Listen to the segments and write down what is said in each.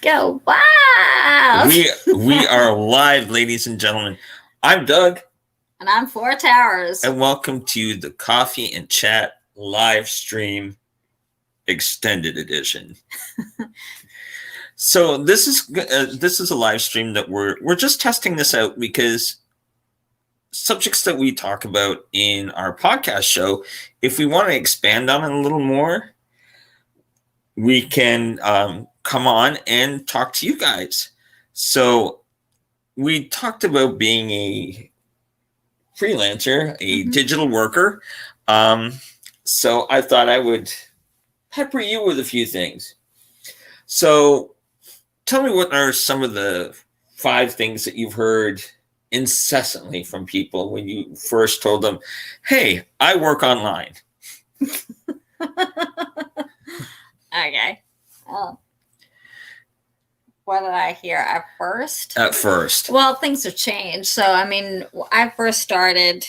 Go. Wow. We are live, ladies and gentlemen. I'm Doug. And I'm Four Towers. And welcome to the Coffee and Chat live stream extended edition. So this is a live stream that we're just testing this out because subjects that we talk about in our podcast show, if we want to expand on it a little more, we can come on and talk to you guys. So we talked about being a freelancer, a digital worker. So I thought I would pepper you with a few things. So tell me, what are some of the 5 things that you've heard incessantly from people when you first told them, hey, I work online? Okay. Oh. What did I hear at first? At first. Well, things have changed. So, I mean, I first started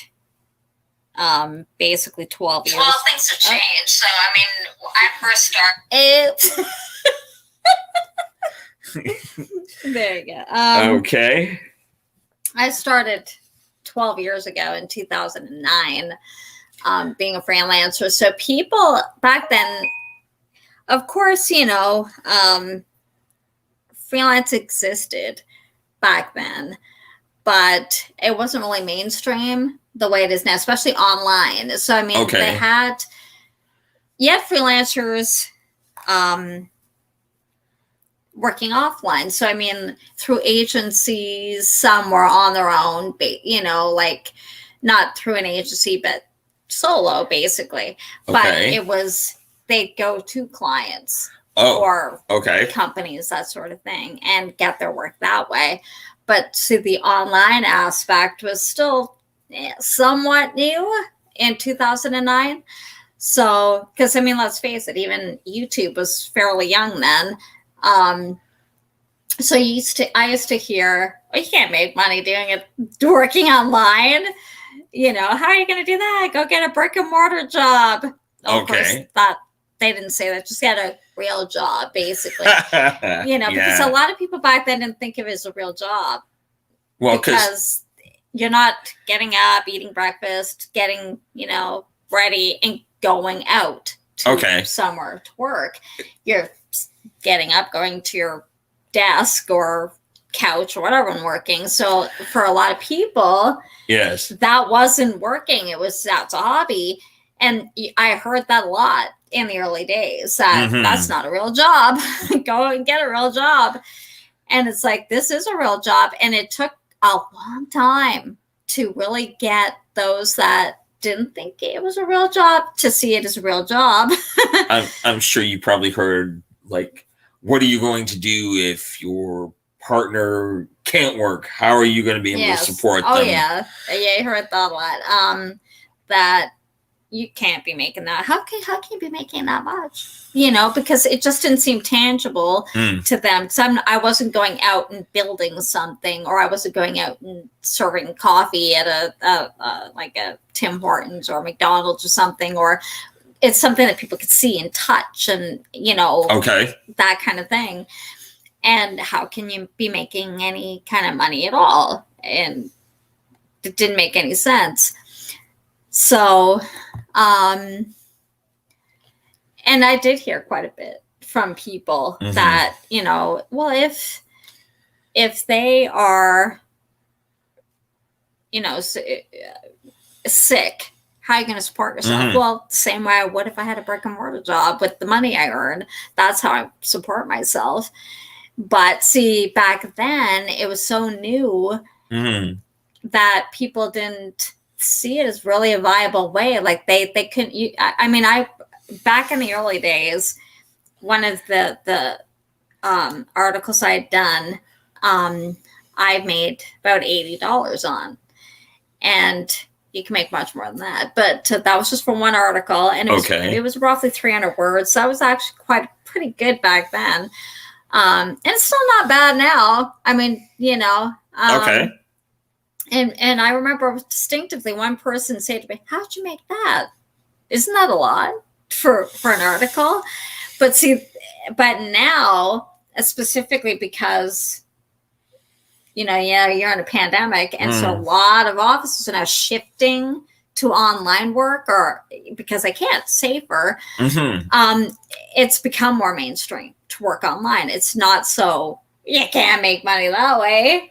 basically 12 years. Well, things have changed. So, I mean, I first started... There you go. Okay. I started 12 years ago in 2009 being a freelancer. So people back then, of course, freelance existed back then, but it wasn't really mainstream the way it is now, especially online. So, I mean, they had freelancers working offline. So, I mean, through agencies, some were on their own, like not through an agency, but solo, basically. But it was, they'd go to clients or companies, that sort of thing, and get their work that way. But to the online aspect was still somewhat new in 2009. So, because, I mean, let's face it, even YouTube was fairly young then. So I used to hear, well, you can't make money working online. How are you going to do that? Go get a brick and mortar job. Of course, they didn't say that. Just get a real job, basically. Because a lot of people back then didn't think of it as a real job. Well, because you're not getting up, eating breakfast, getting, ready and going out to somewhere to work. You're getting up, going to your desk or couch or whatever and working. So for a lot of people, that wasn't working. That's a hobby. And I heard that a lot in the early days. That's not a real job. Go and get a real job. And it's like, this is a real job. And it took a long time to really get those that didn't think it was a real job to see it as a real job. I'm sure you probably heard, like, what are you going to do if your partner can't work? How are you going to be able to support them? Oh, yeah. Yeah, I heard that a lot. That you can't be making that. How can you be making that much? Because it just didn't seem tangible to them. So I wasn't going out and building something, or I wasn't going out and serving coffee at a Tim Hortons or McDonald's or something, or it's something that people could see and touch and, that kind of thing. And how can you be making any kind of money at all? And it didn't make any sense. So, and I did hear quite a bit from people that, well, if they are, sick, how are you going to support yourself? Well, same way I would if I had a brick and mortar job with the money I earned. That's how I support myself. But see, back then it was so new that people didn't see it as really a viable way. Like they couldn't. Back in the early days, one of the articles I had done, I made about $80 on, and you can make much more than that. But that was just for one article, and it was roughly 300 words. So that was actually pretty good back then. And it's still not bad now. I mean, And I remember distinctively one person say to me, how'd you make that? Isn't that a lot for an article? But now specifically because, you're in a pandemic, and so a lot of offices are now shifting to online work, or because they can't, safer. It's become more mainstream to work online. It's not so you can't make money that way,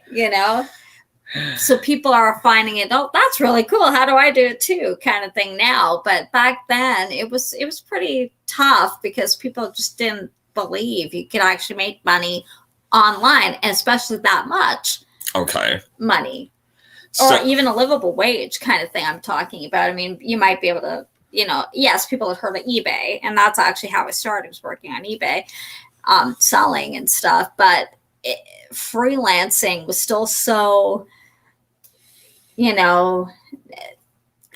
So people are finding it, oh, that's really cool. How do I do it too? Kind of thing now. But back then it was pretty tough because people just didn't believe you could actually make money online, and especially that much money, or even a livable wage kind of thing I'm talking about. I mean, you might be able to, yes, people have heard of eBay, and that's actually how I started, was working on eBay, selling and stuff. But freelancing was still so,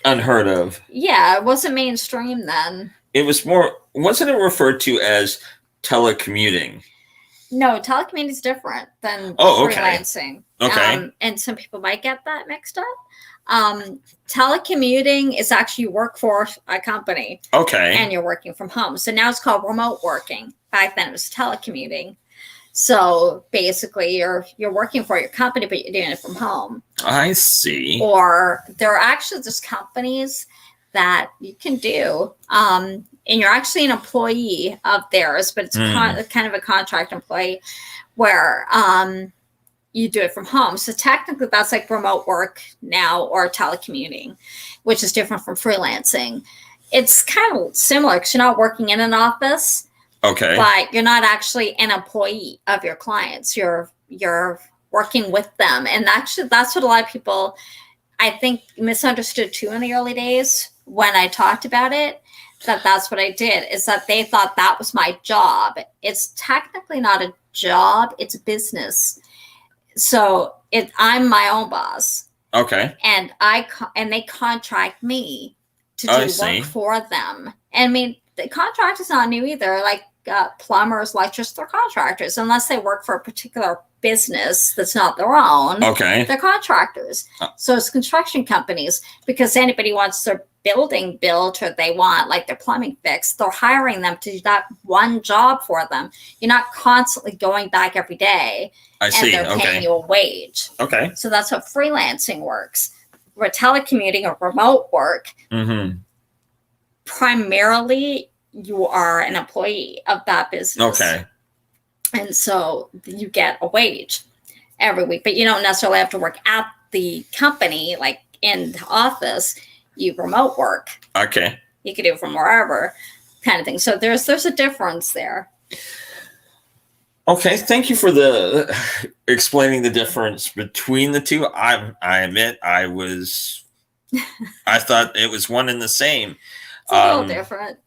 unheard of. Yeah, it wasn't mainstream then. It was more, wasn't it referred to as telecommuting? No, telecommuting is different than freelancing. Okay. And some people might get that mixed up. Telecommuting is actually you work for a company. Okay. And you're working from home. So now it's called remote working. Back then it was telecommuting. So basically you're working for your company, but you're doing it from home. I see. Or there are actually just companies that you can do, and you're actually an employee of theirs, but it's kind of a contract employee where you do it from home. So technically that's like remote work now, or telecommuting, which is different from freelancing. It's kind of similar because you're not working in an office, but you're not actually an employee of your clients. You're working with them. And actually that's what a lot of people, I think, misunderstood too in the early days when I talked about it, that's what I did, is that they thought that was my job. It's technically not a job, it's a business. So I'm my own boss. Okay. And they contract me to do work for them. And I mean, the contract is not new either. Like plumbers, electricians, they're contractors, unless they work for a particular business that's not their own. Okay. They're contractors. So it's construction companies, because anybody wants their building built, or they want like their plumbing fixed, they're hiring them to do that one job for them. You're not constantly going back every day. I see. They're paying you a wage. Okay. So that's how freelancing works. Where telecommuting or remote work, primarily you are an employee of that business. Okay. And so you get a wage every week, but you don't necessarily have to work at the company, like in the office. You remote work. Okay. You can do it from wherever, kind of thing. So there's a difference there. Okay, thank you for the explaining the difference between the two. I admit I thought it was one and the same. It's a little different.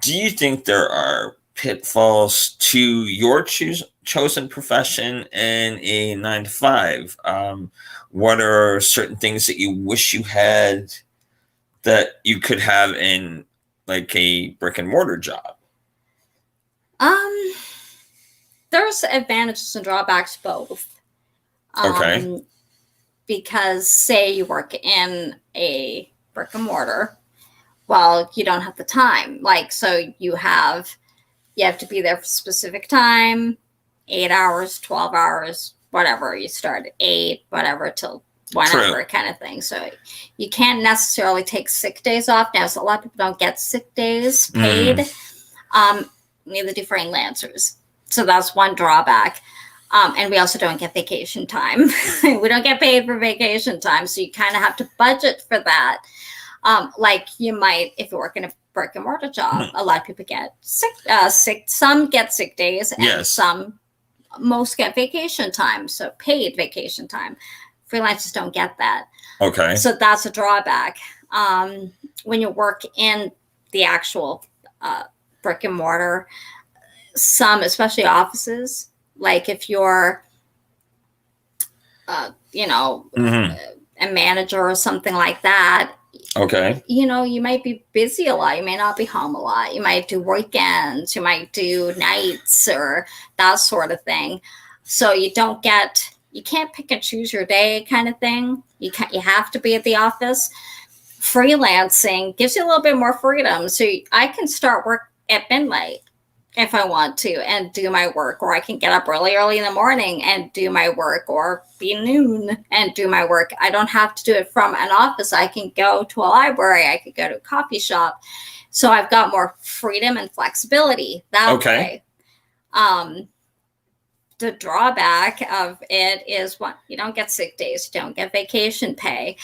Do you think there are pitfalls to your chosen profession and a 9-to-5? What are certain things that you wish you had that you could have in like a brick and mortar job? There's advantages and drawbacks both. Because say you work in a brick and mortar, well, you don't have the time. Like, so you have to be there for a specific time, 8 hours, 12 hours, whatever. You start at 8, whatever, till whenever. Kind of thing. So you can't necessarily take sick days off. Now, so a lot of people don't get sick days paid. Neither do freelancers. So that's one drawback. And we also don't get vacation time. We don't get paid for vacation time. So you kind of have to budget for that. Like you might, if you work in a brick and mortar job, a lot of people get sick. Some get sick days, and most get vacation time. So paid vacation time. Freelancers don't get that. Okay. So that's a drawback. When you work in the actual brick and mortar, some, especially offices, like if you're, a manager or something like that, you might be busy a lot. You may not be home a lot. You might do weekends. You might do nights or that sort of thing. So you can't pick and choose your day kind of thing. You have to be at the office. Freelancing gives you a little bit more freedom. So I can start work at midnight. if I want to and do my work, or I can get up early in the morning and do my work, or be noon and do my work. I don't have to do it from an office. I can go to a library. I could go to a coffee shop. So I've got more freedom and flexibility that way. The drawback of it is you don't get sick days, you don't get vacation pay.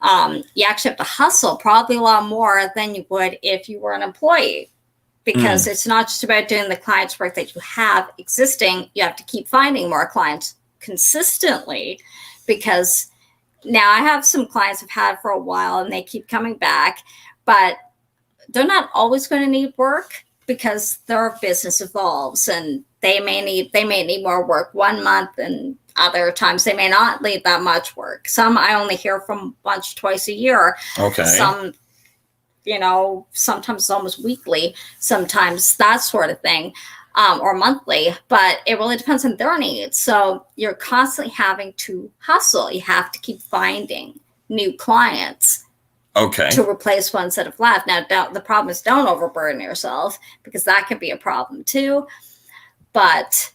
You actually have to hustle probably a lot more than you would if you were an employee. Because it's not just about doing the client's work that you have existing. You have to keep finding more clients consistently, because now I have some clients I've had for a while and they keep coming back, but they're not always going to need work because their business evolves, and they may need more work one month, and other times they may not need that much work. Some I only hear from once, twice a year. Some, sometimes almost weekly, sometimes that sort of thing, or monthly, but it really depends on their needs. So you're constantly having to hustle. You have to keep finding new clients to replace ones that have left. Now, the problem is don't overburden yourself, because that could be a problem too. But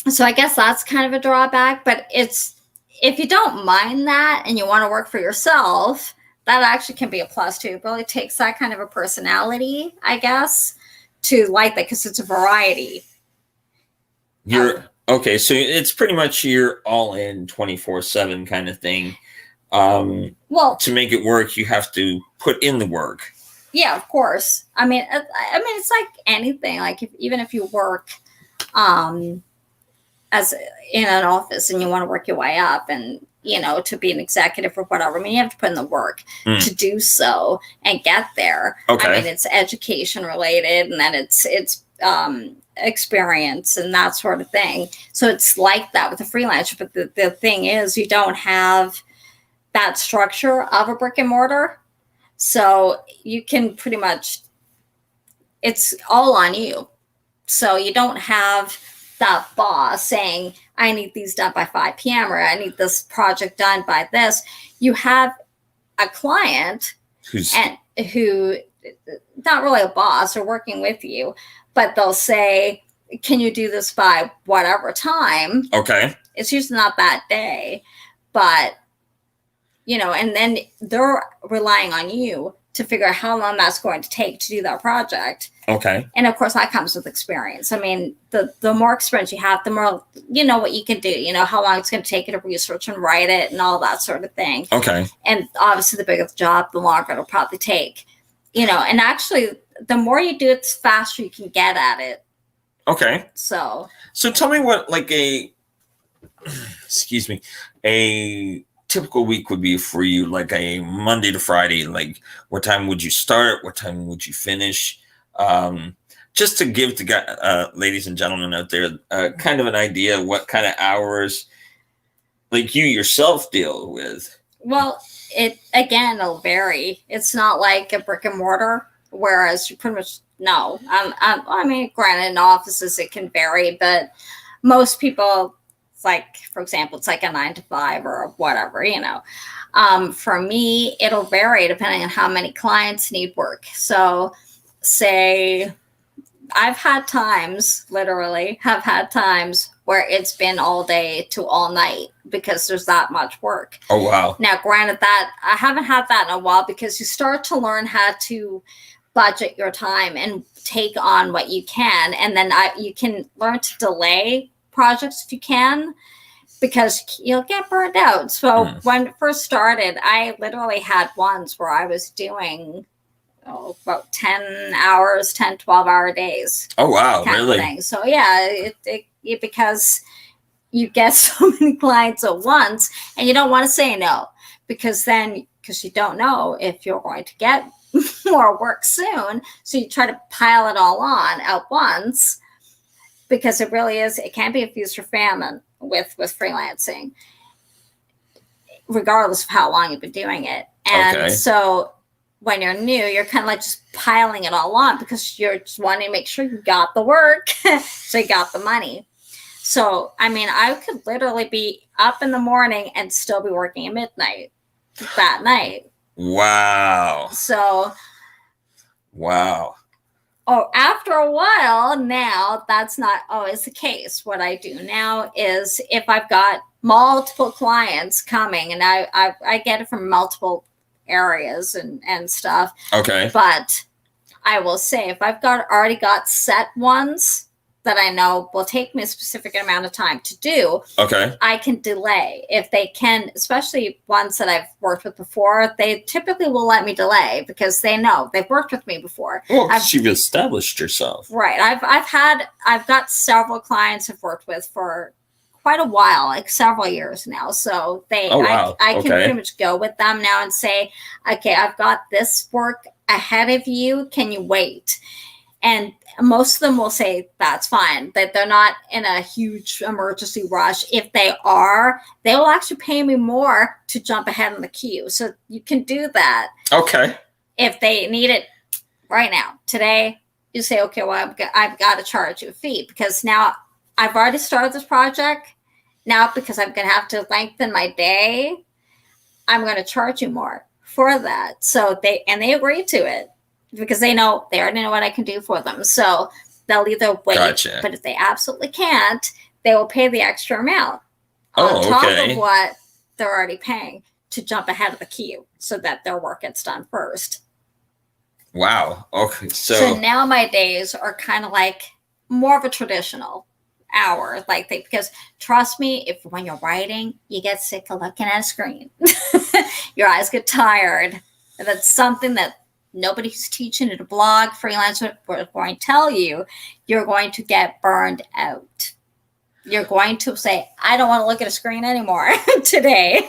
so I guess that's kind of a drawback, but if you don't mind that and you want to work for yourself, that actually can be a plus too. It really takes that kind of a personality, I guess, to like that, because it's a variety. So it's pretty much you're all in 24/7 kind of thing. Well, to make it work, you have to put in the work. Yeah, of course. I mean, it's like anything. Like even if you work as in an office and you want to work your way up, and to be an executive or whatever, I mean, you have to put in the work to do so and get there. I mean, it's education related, and then it's experience and that sort of thing. So it's like that with a freelancer. But the thing is, you don't have that structure of a brick and mortar. So you can pretty much, it's all on you. So you don't have that boss saying, I need these done by 5 p.m. or I need this project done by this. You have a client who not really a boss or working with you, but they'll say, can you do this by whatever time? It's usually not that day, but and then they're relying on you to figure out how long that's going to take to do that project. And of course, that comes with experience. I mean, the more experience you have, the more what you can do, how long it's going to take you to research and write it and all that sort of thing. And obviously, the bigger the job, the longer it'll probably take. And actually, the more you do it, the faster you can get at it. So tell me what, like a typical week would be for you, like a Monday to Friday. Like, what time would you start? What time would you finish? Just to give the ladies and gentlemen out there kind of an idea of what kind of hours like you yourself deal with. Well, it'll vary. It's not like a brick and mortar, whereas you pretty much I mean, granted, in offices it can vary, but most people, like, for example, it's like a 9 to 5 or whatever, For me, it'll vary depending on how many clients need work. So say I've had times where it's been all day to all night because there's that much work. Oh, wow. Now, granted, that I haven't had that in a while, because you start to learn how to budget your time and take on what you can. And then you can learn to delay projects if you can, because you'll get burned out. So when it first started, I literally had ones where I was doing about 10 hours, 10, 12-hour days. Oh, wow. Really? So yeah, it because you get so many clients at once, and you don't want to say no, because you don't know if you're going to get more work soon. So you try to pile it all on at once, because it can be a feast or famine with freelancing, regardless of how long you've been doing it. And so when you're new, you're kind of like just piling it all on, because you're just wanting to make sure you got the work, so you got the money. So, I mean, I could literally be up in the morning and still be working at midnight that night. Wow. So. Wow. Oh, after a while, now that's not always the case. What I do now is if I've got multiple clients coming, and I get it from multiple areas and stuff. Okay. But I will say if I've already got set ones that I know will take me a specific amount of time to do, okay, I can delay if they can, especially ones that I've worked with before. They typically will let me delay because they know they've worked with me before. Well, you've established yourself. Right. I've got several clients I've worked with for quite a while, like several years now. So I can pretty much go with them now and say, okay, I've got this work ahead of you. Can you wait? And most of them will say that's fine, that they're not in a huge emergency rush. If they are, they will actually pay me more to jump ahead in the queue. So you can do that. Okay. If they need it right now, today, you say, okay, well, I've got to charge you a fee because now I've already started this project. Now, because I'm going to have to lengthen my day, I'm going to charge you more for that. So they agree to it. Because they already know what I can do for them. So they'll either wait, Gotcha. But if they absolutely can't, they will pay the extra amount on top of what they're already paying to jump ahead of the queue so that their work gets done first. Wow. Okay. So now my days are kind of like more of a traditional hour, because trust me, if when you're writing, you get sick of looking at a screen. Your eyes get tired. And that's something that nobody who's teaching at a blog, freelancer, we're going to tell you, you're going to get burned out. You're going to say, I don't want to look at a screen anymore today.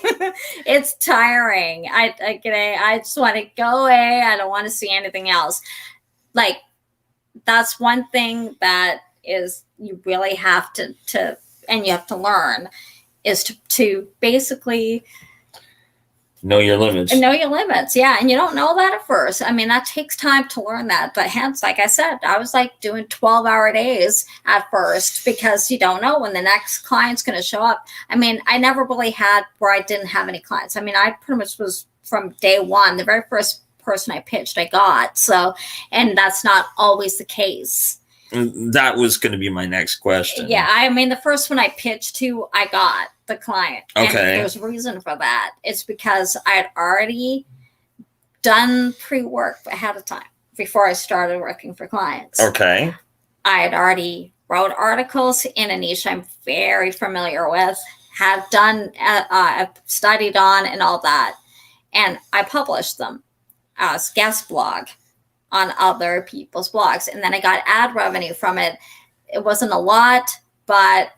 It's tiring. I just want to go away. I don't want to see anything else. That's one thing that is you really have to and you have to learn is to basically know your limits. And know your limits, yeah. And you don't know that at first. I mean, that takes time to learn that. But hence, like I said, I was doing 12-hour days at first because you don't know when the next client's going to show up. I mean, I never really had where I didn't have any clients. I mean, I pretty much was from day one, the very first person I pitched, I got. So, and that's not always the case. That was going to be my next question. Yeah, I mean, the first one I pitched to, I got the client. Okay. And there's a reason for that. It's because I had already done pre-work ahead of time before I started working for clients. Okay. I had already wrote articles in a niche I'm very familiar with, have done, studied on and all that. And I published them as guest blog on other people's blogs. And then I got ad revenue from it. It wasn't a lot, but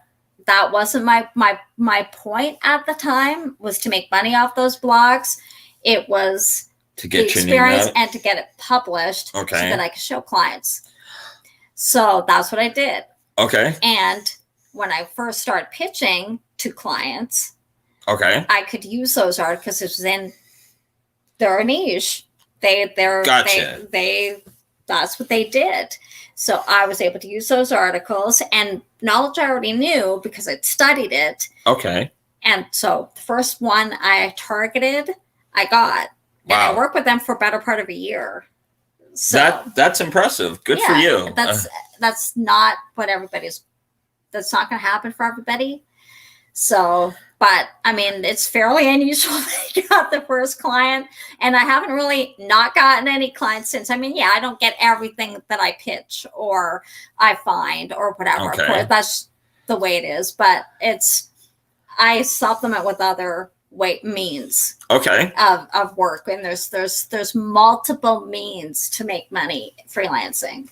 that wasn't my point at the time, was to make money off those blogs. It was to get the experience and to get it published so that I could show clients. So that's what I did. Okay. And when I first started pitching to clients, I could use those articles. It was in their niche. Gotcha. That's what they did. So I was able to use those articles and knowledge I already knew because I'd studied it. Okay. And so the first one I targeted, I got. Wow. And I worked with them for a better part of a year. So that's impressive. Good for you. That's not what that's not going to happen for everybody. So, but I mean, it's fairly unusual that I got the first client, and I haven't really not gotten any clients since. I mean, yeah, I don't get everything that I pitch or I find or whatever. Okay. Of course, that's the way it is, but I supplement with other means of work, and there's multiple means to make money freelancing.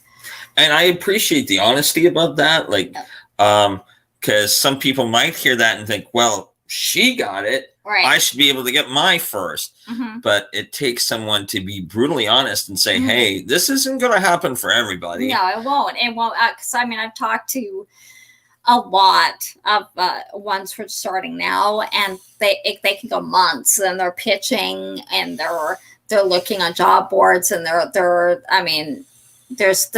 And I appreciate the honesty about that. Because some people might hear that and think, well, she got it. Right. I should be able to get my first. Mm-hmm. But it takes someone to be brutally honest and say, hey, this isn't going to happen for everybody. No, it won't. It won't. Because, I mean, I've talked to a lot of ones who are starting now, and they can go months, and they're pitching, and they're looking on job boards, and they're I mean, there's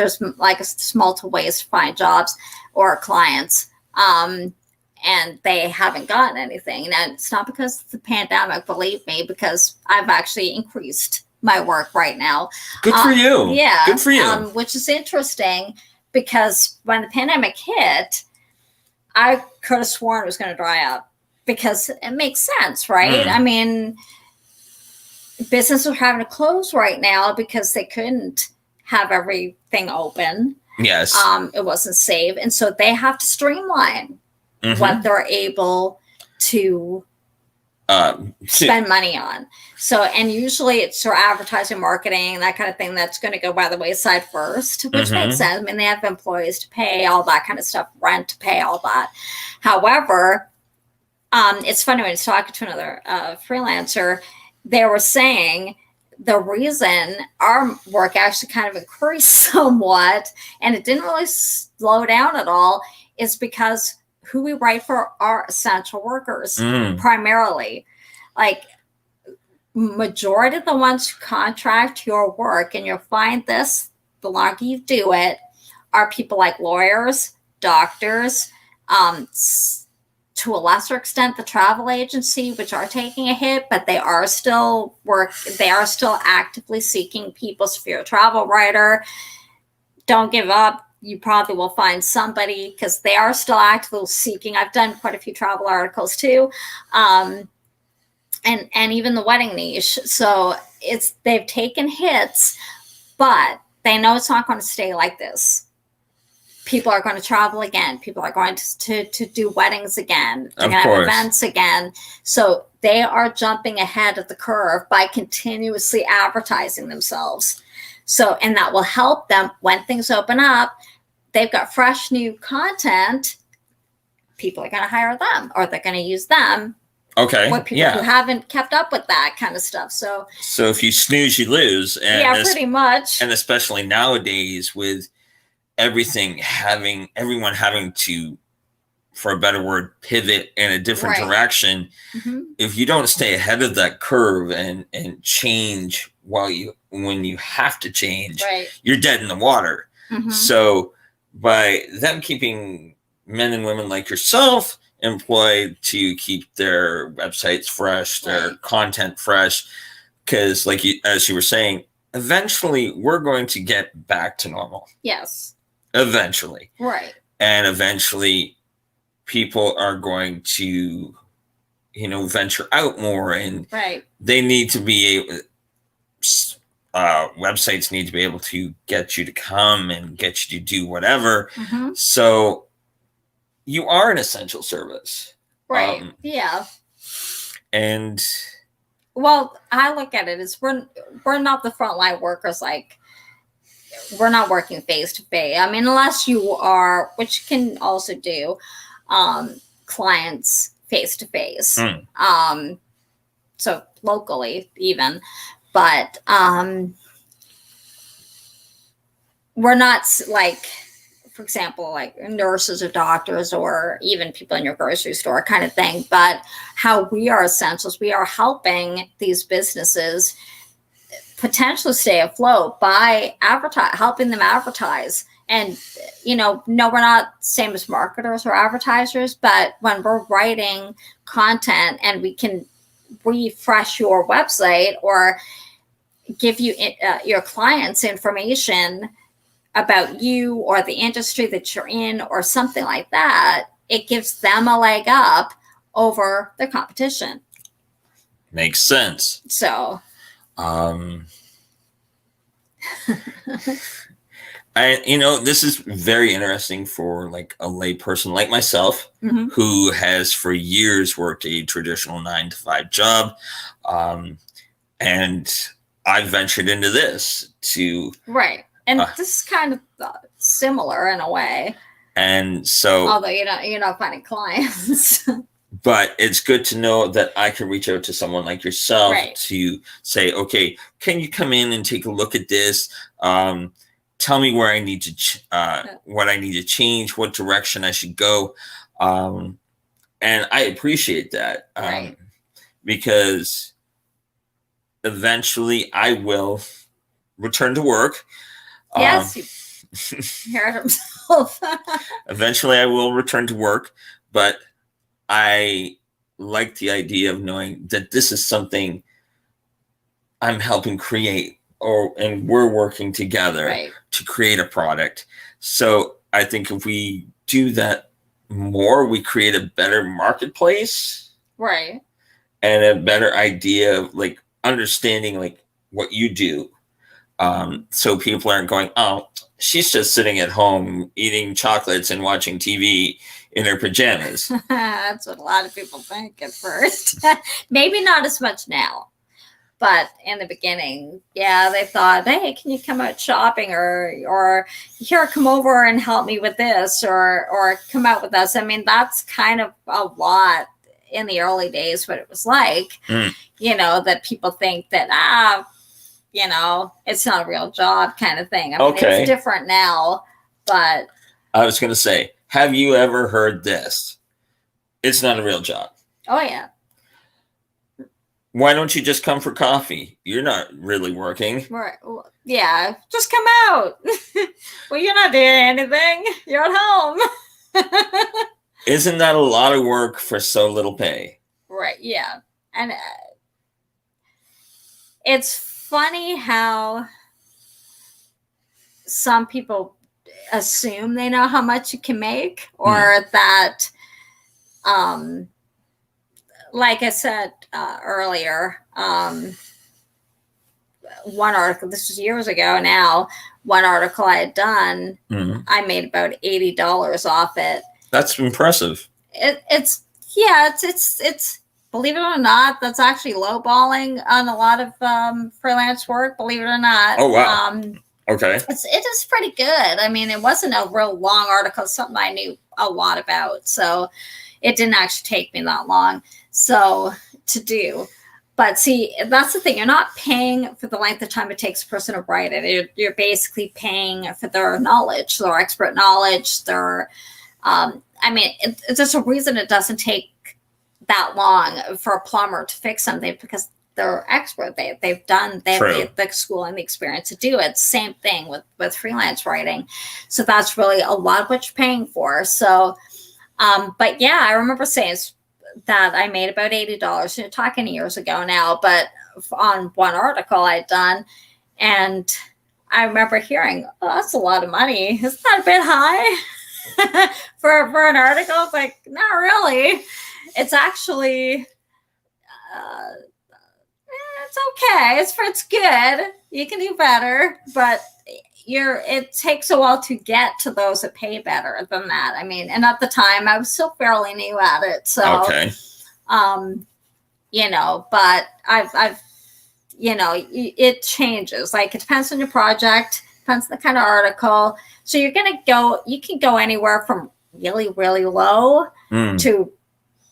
multiple ways to find jobs or clients. And they haven't gotten anything. And it's not because of the pandemic, believe me, because I've actually increased my work right now. Good for you. Yeah. Good for you. Which is interesting because when the pandemic hit, I could have sworn it was going to dry up because it makes sense, right? I mean, businesses are having to close right now because they couldn't have everything open. Yes. It wasn't safe. And so they have to streamline what they're able to spend money on. So, and usually it's for advertising, marketing, that kind of thing that's going to go by the wayside first, which makes sense. I mean, they have employees to pay, all that kind of stuff, rent to pay, all that. However, it's funny when I was talking to another freelancer, they were saying the reason our work actually kind of increased somewhat, and it didn't really slow down at all, is because who we write for are essential workers primarily. Like, majority of the ones who contract your work, and you'll find this the longer you do it, are people like lawyers, doctors, to a lesser extent the travel agency, which are taking a hit, but they are still actively seeking people. So if you're a travel writer, don't give up. You probably will find somebody, because they are still actively seeking. I've done quite a few travel articles too. And even the wedding niche. So they've taken hits, but they know it's not going to stay like this. People are going to travel again. People are going to do weddings again. They're going to have events again. So they are jumping ahead of the curve by continuously advertising themselves. So, and that will help them when things open up. They've got fresh new content. People are going to hire them, or they're going to use them. Okay. What people who haven't kept up with that kind of stuff. So if you snooze, you lose. And pretty much. And especially nowadays with everyone having to, for a better word, pivot in a different direction. If you don't stay ahead of that curve and change when you have to change, you're dead in the water. So by them keeping men and women like yourself employed to keep their websites fresh, their content fresh, because as you were saying, eventually we're going to get back to normal. Yes. Eventually. Right. And eventually people are going to, venture out more, and they need to be able, websites need to be able to get you to come and get you to do whatever. So you are an essential service. Right. Yeah. And well, I look at it as we're not the frontline workers. Like, we're not working face to face. I mean, unless you are, which you can also do, clients face to face. So locally even, but we're not like, for example, like nurses or doctors or even people in your grocery store kind of thing. But how we are essentials, we are helping these businesses potentially stay afloat by helping them advertise. And, no, we're not same as marketers or advertisers, but when we're writing content and we can refresh your website or give you your clients information about you or the industry that you're in or something like that, it gives them a leg up over their competition. Makes sense. So, this is very interesting for like a lay person like myself, who has for years worked a traditional 9-to-5 job. And I've ventured into this to. Right. And this is kind of similar in a way. And so, although you're not finding clients, but it's good to know that I can reach out to someone like yourself to say, okay, can you come in and take a look at this? Tell me where I need to, what I need to change, what direction I should go. And I appreciate that, because eventually I will return to work. Yes, he heard himself. Eventually I will return to work, but I like the idea of knowing that this is something I'm helping create, and we're working together to create a product. So I think if we do that more, we create a better marketplace. Right. And a better idea of like understanding like what you do. So people aren't going, oh, she's just sitting at home eating chocolates and watching TV in her pajamas. That's what a lot of people think at first. Maybe not as much now. But in the beginning, yeah, they thought, hey, can you come out shopping or here, come over and help me with this or come out with us. I mean, that's kind of a lot in the early days what it was like, that people think that, it's not a real job kind of thing. I mean, it's different now, but. I was going to say, have you ever heard this? It's not a real job. Oh, yeah. Why don't you just come for coffee? You're not really working. Right. Well, yeah, just come out. Well, you're not doing anything. You're at home. Isn't that a lot of work for so little pay? Right. Yeah. And it's funny how some people assume they know how much you can make, or that, like I said earlier, one article, this was years ago now, one article I had done, I made about $80 off it. That's impressive. It's believe it or not, that's actually lowballing on a lot of freelance work, believe it or not. Oh, wow. Okay. It is pretty good. I mean, it wasn't a real long article, something I knew a lot about. So it didn't actually take me that long to do. But see, that's the thing. You're not paying for the length of time it takes a person to write it. You're basically paying for their knowledge, their expert knowledge, there's a reason it doesn't take that long for a plumber to fix something, because they're expert. They have the school and the experience to do it. Same thing with freelance writing. So that's really a lot of what you're paying for. So, but yeah, I remember saying that I made about $80. You're talking years ago now, but on one article I'd done, and I remember hearing, "Oh, that's a lot of money. Isn't that a bit high for an article?" It's like, not really. It's actually, it's okay. It's good. You can do better, but it takes a while to get to those that pay better than that. I mean, and at the time I was still fairly new at it. So, but I've it changes. Like, it depends on your project, depends on the kind of article. So you can go anywhere from really, really low to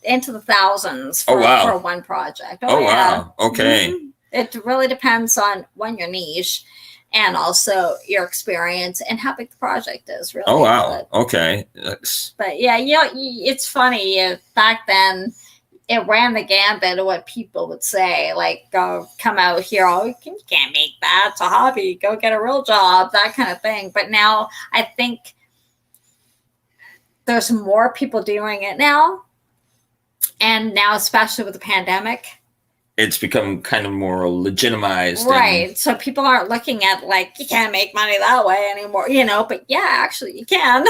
into the thousands for one project. Wow. Okay. Mm-hmm. It really depends on your niche, and also your experience and how big the project is, really. Oh, wow. Okay. But yeah, it's funny. Back then, it ran the gambit of what people would say, like, come out here, you can't make that. It's a hobby. Go get a real job, that kind of thing. But now I think there's more people doing it now. And now, especially with the pandemic, it's become kind of more legitimized. Right. So people aren't looking at, like, you can't make money that way anymore, but yeah, actually you can.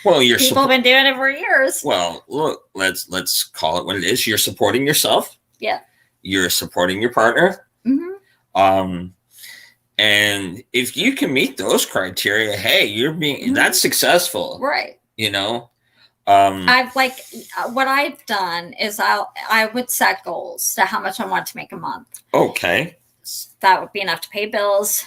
Well, people have been doing it for years. Well, look, let's call it what it is. You're supporting yourself. Yeah. You're supporting your partner. Mm-hmm. And if you can meet those criteria, hey, you're that's successful. Right. I've what I've done is I would set goals to how much I want to make a month. Okay. That would be enough to pay bills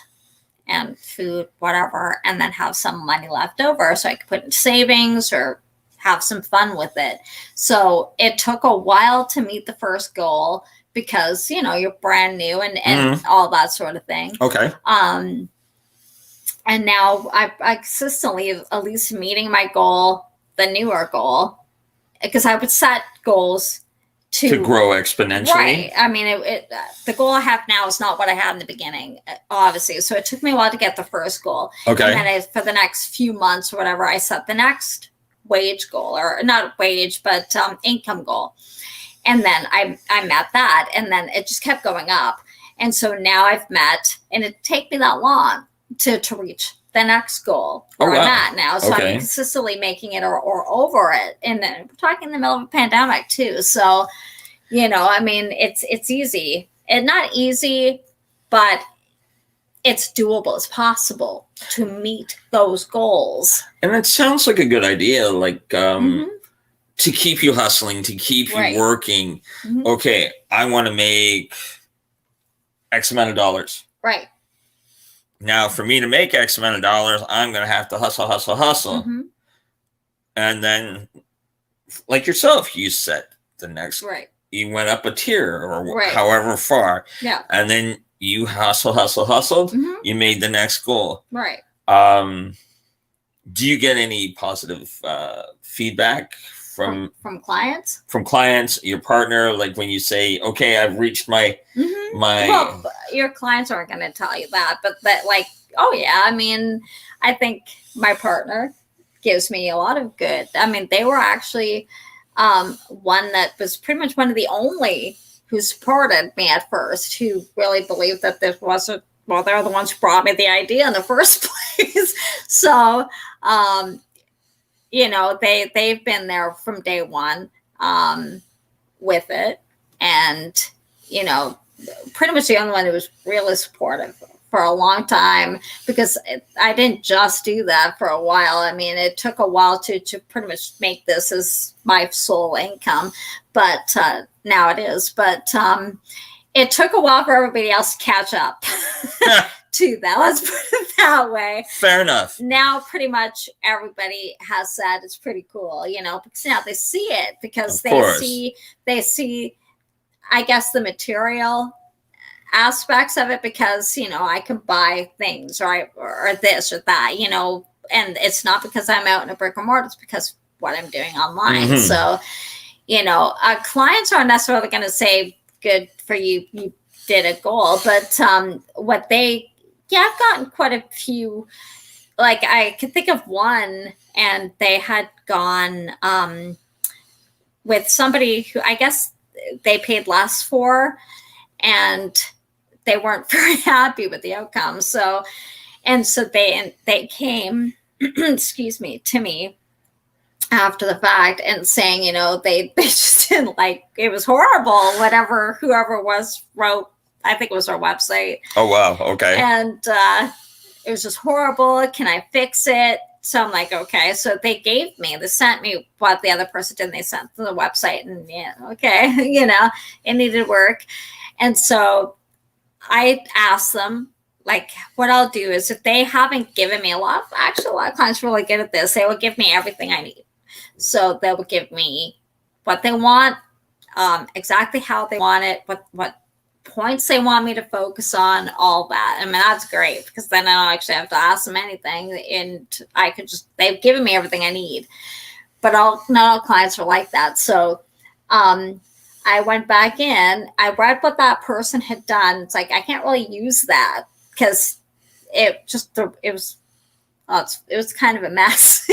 and food, whatever, and then have some money left over so I could put in savings or have some fun with it. So it took a while to meet the first goal because, you're brand new and all that sort of thing. Okay. And now I consistently at least meeting my goal, the newer goal, because I would set goals to grow exponentially. Right. I mean, the goal I have now is not what I had in the beginning, obviously. So it took me a while to get the first goal. Okay. And then for the next few months or whatever, I set the next wage goal, or not wage, but income goal. And then I met that, and then it just kept going up. And so now I've met, and it take me that long to reach the next goal where I'm at now. So I'm consistently making it or over it. And we're talking in the middle of a pandemic too. So, I mean, it's easy. And not easy, but it's doable. It's possible to meet those goals. And it sounds like a good idea, like to keep you hustling, to keep you working. Okay, I want to make X amount of dollars. Right. Now, for me to make X amount of dollars, I'm going to have to hustle. And then, like yourself, you set the next, you went up a tier or however far. Yeah. And then you hustled, you made the next goal. Right. Do you get any positive feedback from clients? From clients, your partner, like when you say, okay, I've reached my Well, your clients aren't going to tell you that, but like, oh yeah, I mean, I think my partner gives me a lot of good. I mean, they were actually one that was pretty much one of the only who supported me at first, who really believed that this wasn't, well, they're the ones who brought me the idea in the first place. So, they've been there from day one with it. And, pretty much the only one who was really supportive for a long time, because I didn't just do that for a while. I mean, it took a while to pretty much make this as my sole income, but now it is. But it took a while for everybody else to catch up to that. Let's put it that way. Fair enough. Now, pretty much everybody has said it's pretty cool, because now they see it, because they see, I guess, the material aspects of it, because, I can buy things, right, or this or that, and it's not because I'm out in a brick and mortar, it's because what I'm doing online. So, clients aren't necessarily going to say, good for you, you did a goal, but I've gotten quite a few, like I could think of one, and they had gone with somebody who I guess they paid less for, and they weren't very happy with the outcome. So they came, excuse me, to me after the fact and saying, they just didn't like, it was horrible, whoever wrote, I think it was our website. Oh, wow. Okay. And it was just horrible. Can I fix it? So I'm like, okay. So they sent me what the other person did. And they sent to the website, and okay. It needed work. And so I asked them, like, what I'll do is, if they haven't given me a lot of clients are really good at this, they will give me everything I need. So they will give me what they want, exactly how they want it, what points they want me to focus on, all that. I mean, that's great, because then I don't actually have to ask them anything, and I could they've given me everything I need. But not all clients are like that. So I went back in, I read what that person had done. It's like, I can't really use that, because it was kind of a mess,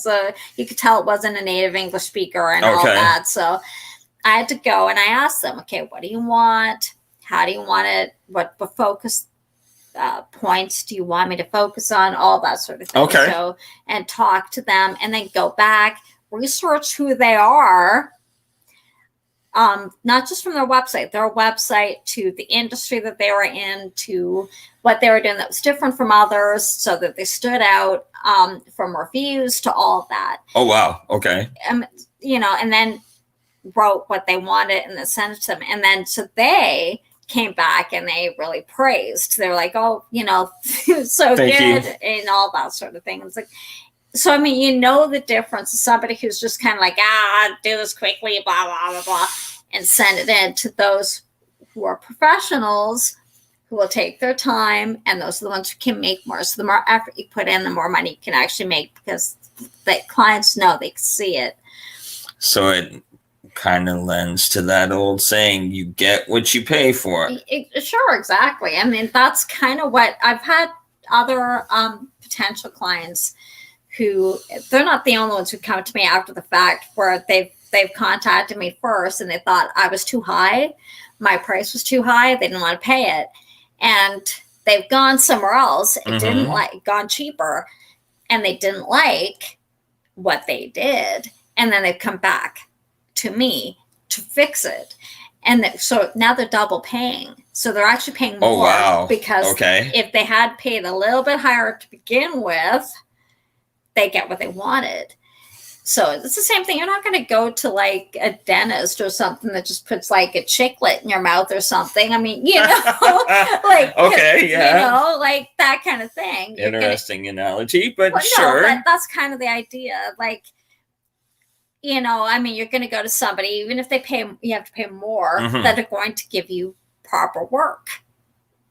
so you could tell it wasn't a native English speaker and all that. So I had to go, and I asked them, okay, what do you want? How do you want it? What focus points do you want me to focus on? All that sort of thing. Okay. So, and talk to them, and then go back, research who they are, not just from their website to the industry that they were in, to what they were doing that was different from others, so that they stood out, from reviews to all of that. Oh, wow. Okay. And then wrote what they wanted and then sent it to them. And then so they came back and they really praised. They were like, oh, it was so Thank good you. And all that sort of thing. It's like, so, I mean, the difference is somebody who's just kind of like, do this quickly, blah, blah, blah, blah, and send it in, to those who are professionals who will take their time, and those are the ones who can make more. So the more effort you put in, the more money you can actually make, because the clients know, they can see it. So it kind of lends to that old saying, you get what you pay for. Sure, exactly. I mean, that's kind of what I've had other potential clients who, they're not the only ones who come to me after the fact, where they've contacted me first and they thought I was too high, my price was too high. They didn't want to pay it. And they've gone somewhere else. It didn't gone cheaper. And they didn't like what they did. And then they've come back to me to fix it. And so now they're double paying. So they're actually paying more because if they had paid a little bit higher to begin with, they get what they wanted. So it's the same thing. You're not going to go to like a dentist or something that just puts like a chiclet in your mouth or something. I mean, you know, like, you know, like that kind of thing. Interesting analogy, but sure. No, that's kind of the idea. Like, you know, I mean, you're going to go to somebody, even if they pay, you have to pay more, that are going to give you proper work,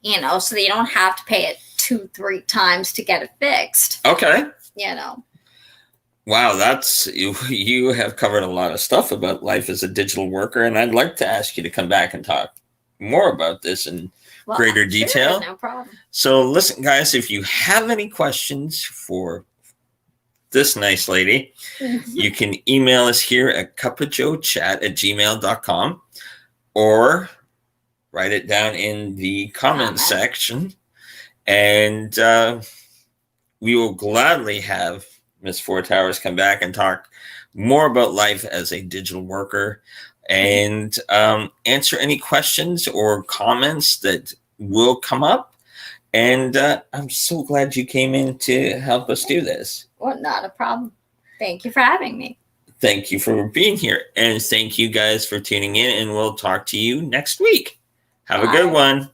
you know, so that you don't have to pay it 2-3 times to get it fixed. Okay. You know. Wow, that's you have covered a lot of stuff about life as a digital worker, and I'd like to ask you to come back and talk more about this in greater detail. No problem. So listen, guys, if you have any questions for this nice lady, you can email us here at cupofjoechat@gmail.com or write it down in the comment section, and we will gladly have Ms. Four Towers come back and talk more about life as a digital worker and answer any questions or comments that will come up. And I'm so glad you came in to help us do this. Well, not a problem. Thank you for having me. Thank you for being here. And thank you guys for tuning in. And we'll talk to you next week. Have a good one.